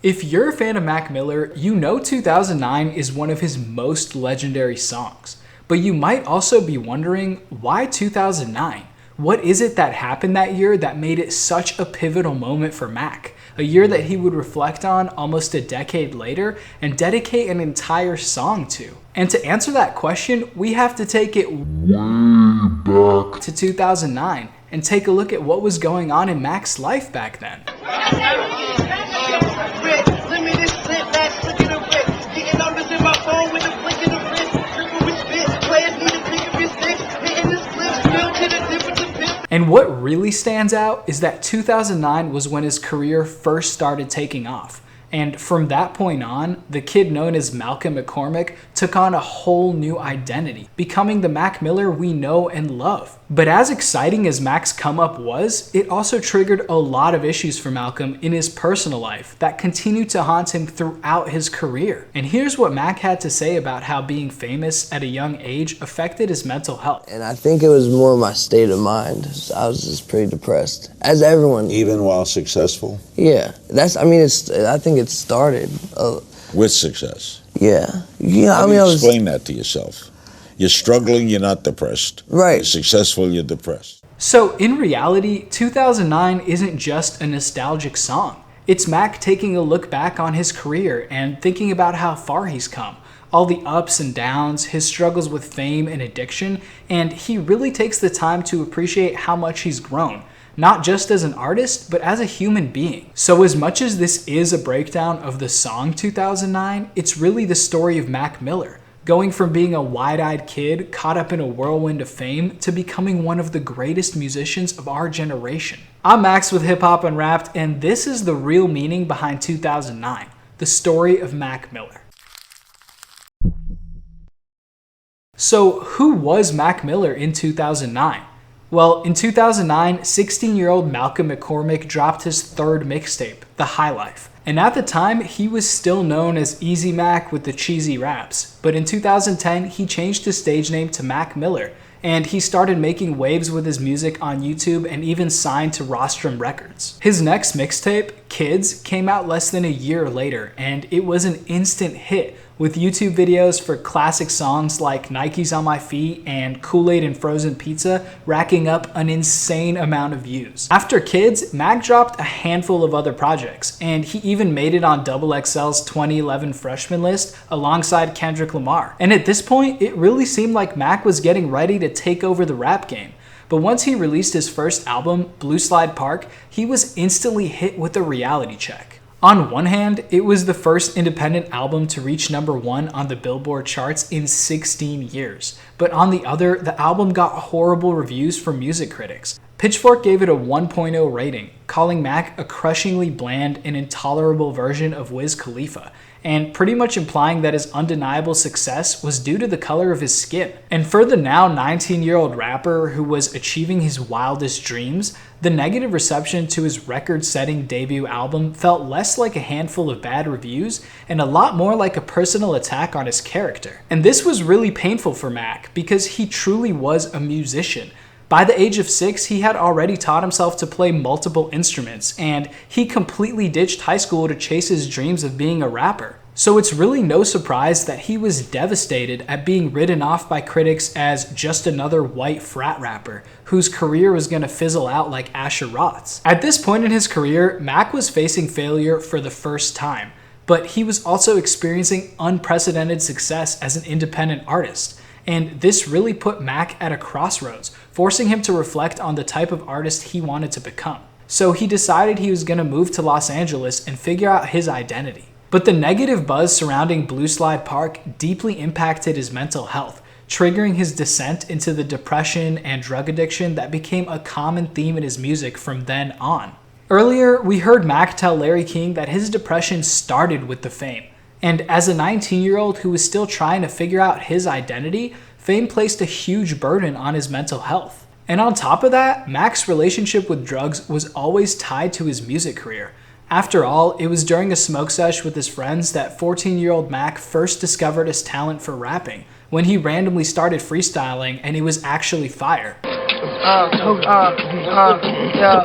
If you're a fan of Mac Miller, you know 2009 is one of his most legendary songs. But you might also be wondering, why 2009? What is it that happened that year that made it such a pivotal moment for Mac? A year that he would reflect on almost a decade later and dedicate an entire song to. And to answer that question, we have to take it way back to 2009 and take a look at what was going on in Mac's life back then. And what really stands out is that 2009 was when his career first started taking off. And from that point on, the kid known as Malcolm McCormick took on a whole new identity, becoming the Mac Miller we know and love. But as exciting as Mac's come up was, it also triggered a lot of issues for Malcolm in his personal life that continued to haunt him throughout his career. And here's what Mac had to say about how being famous at a young age affected his mental health. And I think it was more my state of mind. I was just pretty depressed, as everyone. Even while successful? Yeah, I think it started. With success? Yeah. How do you explain that to yourself? You're struggling, you're not depressed. Right. You're successful, you're depressed. So in reality, 2009 isn't just a nostalgic song. It's Mac taking a look back on his career and thinking about how far he's come, all the ups and downs, his struggles with fame and addiction, and he really takes the time to appreciate how much he's grown, not just as an artist, but as a human being. So as much as this is a breakdown of the song 2009, it's really the story of Mac Miller, going from being a wide-eyed kid caught up in a whirlwind of fame to becoming one of the greatest musicians of our generation. I'm Max with Hip Hop Unwrapped, and this is the real meaning behind 2009, the story of Mac Miller. So who was Mac Miller in 2009? Well, in 2009, 16-year-old Malcolm McCormick dropped his third mixtape, The High Life. And at the time, he was still known as Easy Mac with the cheesy raps. But in 2010, he changed his stage name to Mac Miller, and he started making waves with his music on YouTube and even signed to Rostrum Records. His next mixtape, Kids, came out less than a year later, and it was an instant hit, with YouTube videos for classic songs like Nikes on My Feet and Kool-Aid and Frozen Pizza racking up an insane amount of views. After Kids, Mac dropped a handful of other projects, and he even made it on XXL's 2011 freshman list alongside Kendrick Lamar. And at this point, it really seemed like Mac was getting ready to take over the rap game. But once he released his first album, Blue Slide Park, he was instantly hit with a reality check. On one hand, it was the first independent album to reach #1 on the Billboard charts in 16 years. But on the other, the album got horrible reviews from music critics. Pitchfork gave it a 1.0 rating, calling Mac a crushingly bland and intolerable version of Wiz Khalifa, and pretty much implying that his undeniable success was due to the color of his skin. And for the now 19-year-old rapper who was achieving his wildest dreams, the negative reception to his record-setting debut album felt less like a handful of bad reviews and a lot more like a personal attack on his character. And this was really painful for Mac because he truly was a musician. By the age of 6, he had already taught himself to play multiple instruments, and he completely ditched high school to chase his dreams of being a rapper. So it's really no surprise that he was devastated at being written off by critics as just another white frat rapper whose career was going to fizzle out like Asher Roth's. At this point in his career, Mac was facing failure for the first time, but he was also experiencing unprecedented success as an independent artist. And this really put Mac at a crossroads, forcing him to reflect on the type of artist he wanted to become. So he decided he was going to move to Los Angeles and figure out his identity. But the negative buzz surrounding Blue Slide Park deeply impacted his mental health, triggering his descent into the depression and drug addiction that became a common theme in his music from then on. Earlier, we heard Mac tell Larry King that his depression started with the fame. And as a 19-year-old who was still trying to figure out his identity, fame placed a huge burden on his mental health. And on top of that, Mac's relationship with drugs was always tied to his music career. After all, it was during a smoke sesh with his friends that 14-year-old Mac first discovered his talent for rapping, when he randomly started freestyling and it was actually fire. Yeah.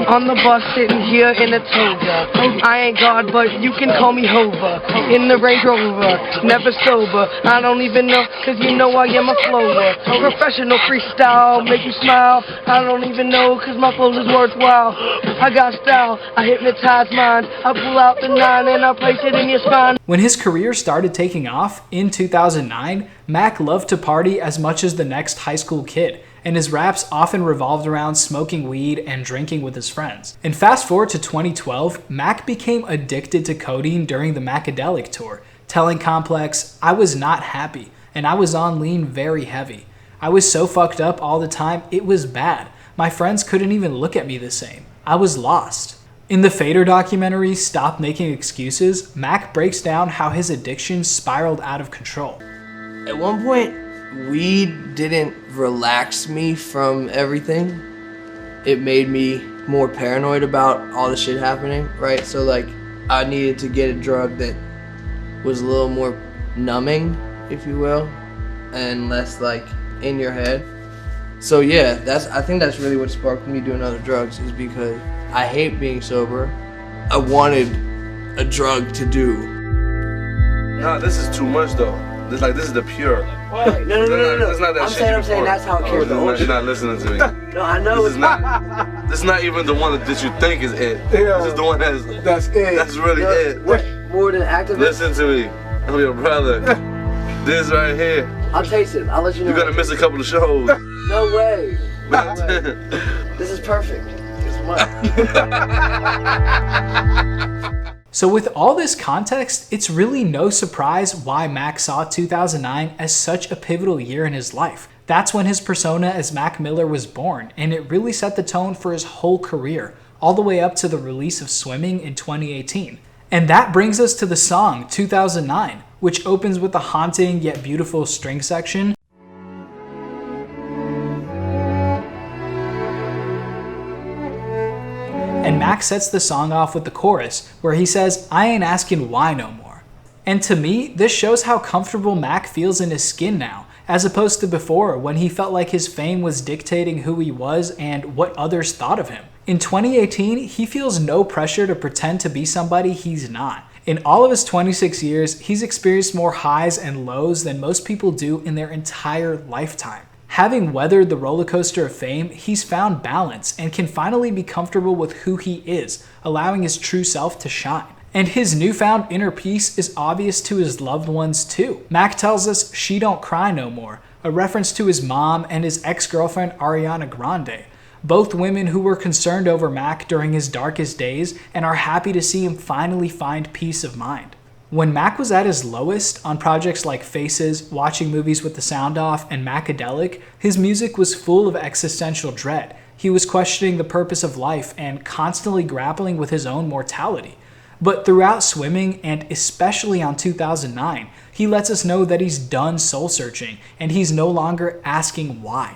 On the bus sitting here in a toga. I ain't God, but you can call me Hova. In the Range Rover, never sober. I don't even know, cause you know I am a flower. Professional freestyle, make you smile. I don't even know, cause my flow is worthwhile. I got style, I hypnotize mind. I pull out the 9 and I place it in your spine. When his career started taking off in 2009, Mac loved to party as much as the next high school kid, and his raps often revolved around smoking weed and drinking with his friends. And fast forward to 2012, Mac became addicted to codeine during the Macadelic tour, telling Complex, "I was not happy, and I was on lean very heavy. I was so fucked up all the time, it was bad. My friends couldn't even look at me the same. I was lost." In the Fader documentary, Stop Making Excuses, Mac breaks down how his addiction spiraled out of control. At one point, weed didn't relax me from everything. It made me more paranoid about all the shit happening, right? So like, I needed to get a drug that was a little more numbing, if you will, and less like in your head. So yeah, I think that's really what sparked me doing other drugs, is because I hate being sober. I wanted a drug to do. Nah, this is too much though. This is the pure. Right. No. It's not that shit. I'm saying that's how it came about. You're not listening to me. No, I know This is not even the one that you think is it. This is the one that's it. That's really it. What? More than activist? Listen to me. I'm your brother. This right here. I'll taste it. I'll let you know. You're gonna miss a couple of shows. No way. This is perfect. It's mine. So with all this context, it's really no surprise why Mac saw 2009 as such a pivotal year in his life. That's when his persona as Mac Miller was born, and it really set the tone for his whole career, all the way up to the release of Swimming in 2018. And that brings us to the song 2009, which opens with a haunting yet beautiful string section. And Mac sets the song off with the chorus, where he says, "I ain't asking why no more." And to me, this shows how comfortable Mac feels in his skin now, as opposed to before when he felt like his fame was dictating who he was and what others thought of him. In 2018, he feels no pressure to pretend to be somebody he's not. In all of his 26 years, he's experienced more highs and lows than most people do in their entire lifetime. Having weathered the roller coaster of fame, he's found balance and can finally be comfortable with who he is, allowing his true self to shine. And his newfound inner peace is obvious to his loved ones too. Mac tells us "She Don't Cry No More," a reference to his mom and his ex-girlfriend Ariana Grande, both women who were concerned over Mac during his darkest days and are happy to see him finally find peace of mind. When Mac was at his lowest on projects like Faces, Watching Movies with the Sound Off, and Macadelic, his music was full of existential dread. He was questioning the purpose of life and constantly grappling with his own mortality. But throughout Swimming, and especially on 2009, he lets us know that he's done soul searching and he's no longer asking why.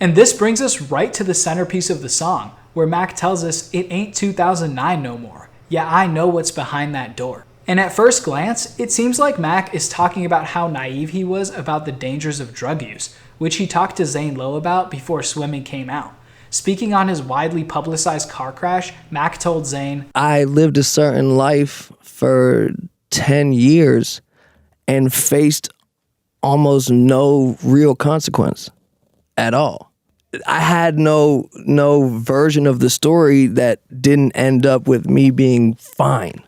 And this brings us right to the centerpiece of the song, where Mac tells us it ain't 2009 no more. Yeah, I know what's behind that door. And at first glance, it seems like Mac is talking about how naive he was about the dangers of drug use, which he talked to Zane Lowe about before Swimming came out. Speaking on his widely publicized car crash, Mac told Zane, I lived a certain life for 10 years and faced almost no real consequence at all. I had no version of the story that didn't end up with me being fine.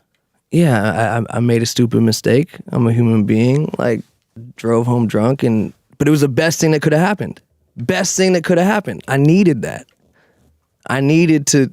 Yeah, I made a stupid mistake. I'm a human being. Like, drove home drunk, but it was the best thing that could have happened. Best thing that could have happened. I needed that. I needed to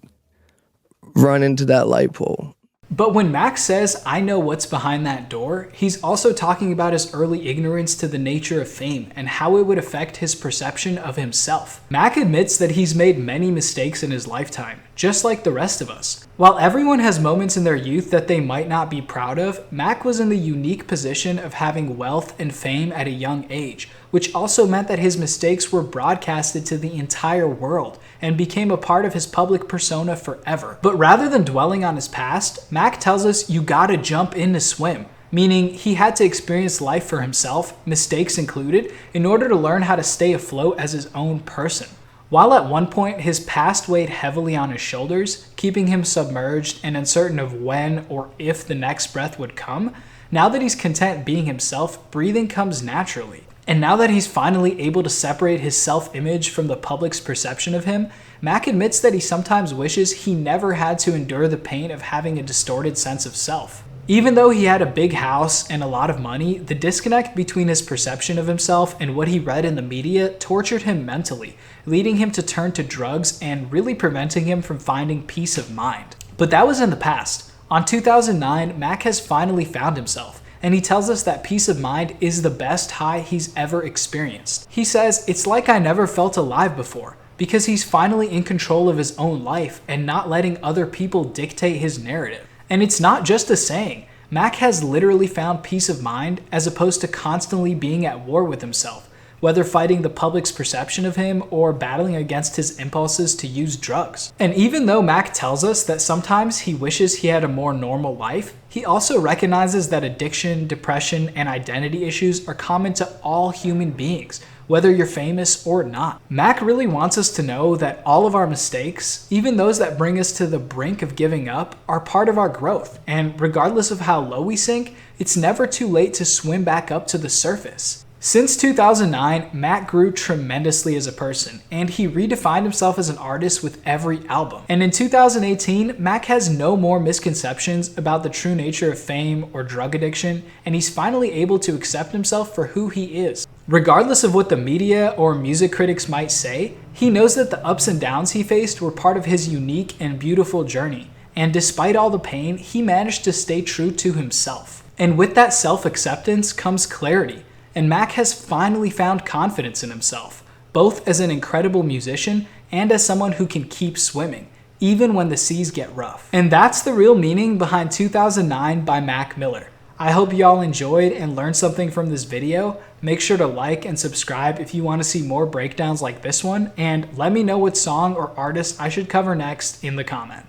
run into that light pole. But when Mac says, "I know what's behind that door," he's also talking about his early ignorance to the nature of fame and how it would affect his perception of himself. Mac admits that he's made many mistakes in his lifetime, just like the rest of us. While everyone has moments in their youth that they might not be proud of, Mac was in the unique position of having wealth and fame at a young age, which also meant that his mistakes were broadcasted to the entire world and became a part of his public persona forever. But rather than dwelling on his past, Mac tells us you gotta jump in to swim, meaning he had to experience life for himself, mistakes included, in order to learn how to stay afloat as his own person. While at one point his past weighed heavily on his shoulders, keeping him submerged and uncertain of when or if the next breath would come, now that he's content being himself, breathing comes naturally. And now that he's finally able to separate his self-image from the public's perception of him, Mac admits that he sometimes wishes he never had to endure the pain of having a distorted sense of self. Even though he had a big house and a lot of money, the disconnect between his perception of himself and what he read in the media tortured him mentally, leading him to turn to drugs and really preventing him from finding peace of mind. But that was in the past. On 2009, Mac has finally found himself, and he tells us that peace of mind is the best high he's ever experienced. He says, "It's like I never felt alive before," because he's finally in control of his own life and not letting other people dictate his narrative. And it's not just a saying. Mac has literally found peace of mind as opposed to constantly being at war with himself, whether fighting the public's perception of him or battling against his impulses to use drugs. And even though Mac tells us that sometimes he wishes he had a more normal life, he also recognizes that addiction, depression, and identity issues are common to all human beings, whether you're famous or not. Mac really wants us to know that all of our mistakes, even those that bring us to the brink of giving up, are part of our growth. And regardless of how low we sink, it's never too late to swim back up to the surface. Since 2009, Mac grew tremendously as a person, and he redefined himself as an artist with every album. And in 2018, Mac has no more misconceptions about the true nature of fame or drug addiction, and he's finally able to accept himself for who he is. Regardless of what the media or music critics might say, he knows that the ups and downs he faced were part of his unique and beautiful journey, and despite all the pain, he managed to stay true to himself. And with that self-acceptance comes clarity. And Mac has finally found confidence in himself, both as an incredible musician and as someone who can keep swimming, even when the seas get rough. And that's the real meaning behind 2009 by Mac Miller. I hope y'all enjoyed and learned something from this video. Make sure to like and subscribe if you want to see more breakdowns like this one, and let me know what song or artist I should cover next in the comments.